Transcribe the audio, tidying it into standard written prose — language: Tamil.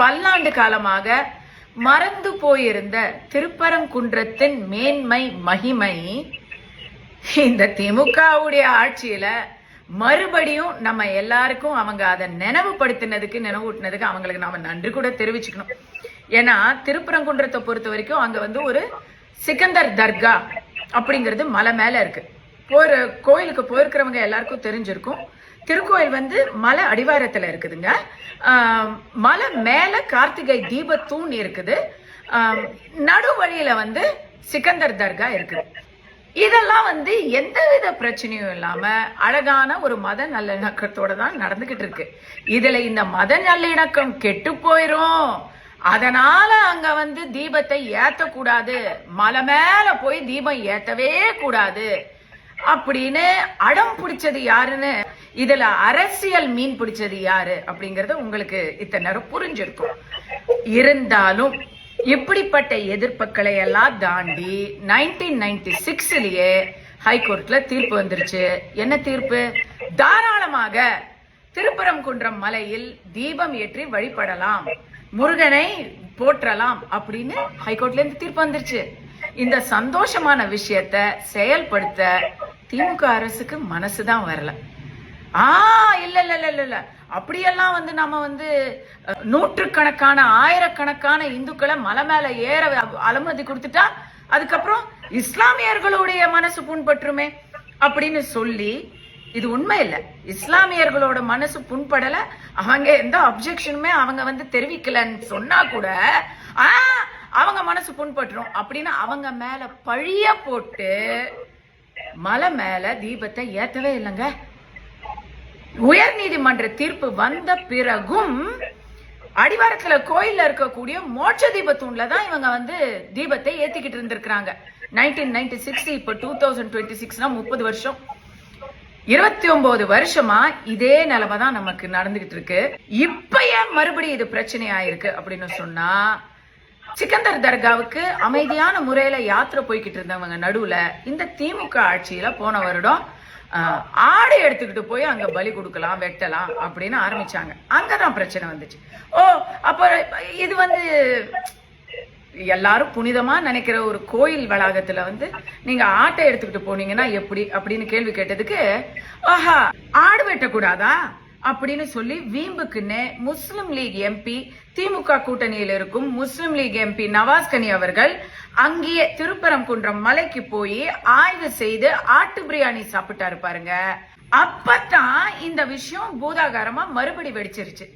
பல்லாண்டு காலமாக மறந்து போயிருந்த திருப்பரங்குன்றத்தின் மேன்மை மகிமை இந்த திமுகவுடைய ஆட்சியில மறுபடியும் நம்ம எல்லாருக்கும் அவங்க அதை நினைவூட்டினதுக்கு அவங்களுக்கு நாம நன்றி கூட தெரிவிச்சுக்கணும். ஏன்னா திருப்பரங்குன்றத்தை பொறுத்த வரைக்கும் அங்க ஒரு சிக்கந்தர் தர்கா அப்படிங்கிறது மலை மேல இருக்கு. கோயிலுக்கு போயிருக்கிறவங்க எல்லாருக்கும் தெரிஞ்சிருக்கும். திருக்கோயில் மலை அடிவாரத்துல இருக்குதுங்க. மலை மேல கார்த்திகை தீபத்தூண் இருக்குது. நடு வழியில சிக்கந்தர் தர்கா இருக்குது. இதெல்லாம் எந்தவித பிரச்சனையும் இல்லாம அழகான ஒரு மத நல்லிணக்கத்தோட தான் நடந்துகிட்டு இருக்கு. இதுல இந்த மத நல்லிணக்கம் கெட்டு போயிரும், அதனால அங்க தீபத்தை ஏத்தக்கூடாது, மலை மேல போய் தீபம் ஏத்தவே கூடாது அப்படின்னு அடம் பிடிச்சது யாருன்னு, இதுல அரசியல் மீன் பிடிச்சது யாரு அப்படிங்கறது உங்களுக்கு இத்தனை நேரம் புரிஞ்சிருக்கும். இருந்தாலும் இப்படிப்பட்ட எதிர்ப்புகளை எல்லாம் தாண்டி 1996லயே ஹைகோர்ட்ல தீர்ப்பு வந்துருச்சு. என்ன தீர்ப்பு? தாராளமாக திருப்பரங்குன்றம் மலையில் தீபம் ஏற்றி வழிபடலாம், முருகனை போற்றலாம் அப்படின்னு ஹைகோர்ட்ல இருந்து தீர்ப்பு வந்துருச்சு. இந்த சந்தோஷமான விஷயத்த செயல்படுத்த திமுக அரசுக்கு மனசுதான் வரல. இல்ல இல்ல இல்ல இல்ல அப்படியெல்லாம் நம்ம நூற்றுக்கணக்கான ஆயிரக்கணக்கான இந்துக்களை மலை மேல ஏற அனுமதி கொடுத்துட்டா அதுக்கப்புறம் இஸ்லாமியர்களுடைய மனசு புண்பற்றுமே அப்படின்னு சொல்லி, இது உண்மை இல்ல. இஸ்லாமியர்களோட மனசு புண்படல, அவங்க எந்த அப்செக்ஷனுமே அவங்க தெரிவிக்கலன்னு சொன்னா கூட அவங்க மனசு புண்பட்டுரும் அப்படின்னு அவங்க மேல பழிய போட்டு மலை மேல தீபத்தை ஏத்தவே இல்லைங்க. உயர் நீதிமன்ற தீர்ப்பு வந்த பிறகும் அடிவாரத்துல கோயில்ல இருக்கக்கூடிய மோட்ச தீபத்தூண்ல தான் இவங்க தீபத்தை ஏத்திக்கிட்டு இருந்திருக்காங்க. 1996 இப்ப 2026 30 வருஷம், 29 வருஷமா இதே நிலைமை தான் நமக்கு நடந்துகிட்டு இருக்கு. இப்ப ஏன் மறுபடியும் இது பிரச்சனை ஆயிருக்கு அப்படின்னு சொன்னா, சிக்கந்தர் தர்காவுக்கு அமைதியான முறையில யாத்திரை போய்கிட்டு இருந்தவங்க நடுவுல இந்த திமுக ஆட்சியில போன வருடம் ஆடை எடுத்துக்கிட்டு போய் அங்க பலி கொடுக்கலாம், வெட்டலாம் அப்படின்னு ஆரம்பிச்சாங்க. அங்கதான் பிரச்சனை வந்துச்சு. அப்ப இது எல்லாரும் புனிதமா நினைக்கிற ஒரு கோயில் வளாகத்துல நீங்க ஆட்டை எடுத்துக்கிட்டு போனீங்கன்னா எப்படி அப்படின்னு கேள்வி கேட்டதுக்கு, ஆடு வெட்டக்கூடாதா அப்படின்னு சொல்லி வீம்புக்குன்னு முஸ்லிம் லீக் எம்பி, திமுக கூட்டணியில் இருக்கும் முஸ்லிம் லீக் எம்பி நவாஸ்கனி அவர்கள் அங்கேயே திருப்பரங்குன்றம் மலைக்கு போய் ஆய்வு செய்து ஆட்டு பிரியாணி சாப்பிட்டாரு பாருங்க. அப்பதான் இந்த விஷயம் பூதாகாரமா மறுபடி வெடிச்சிருச்சு.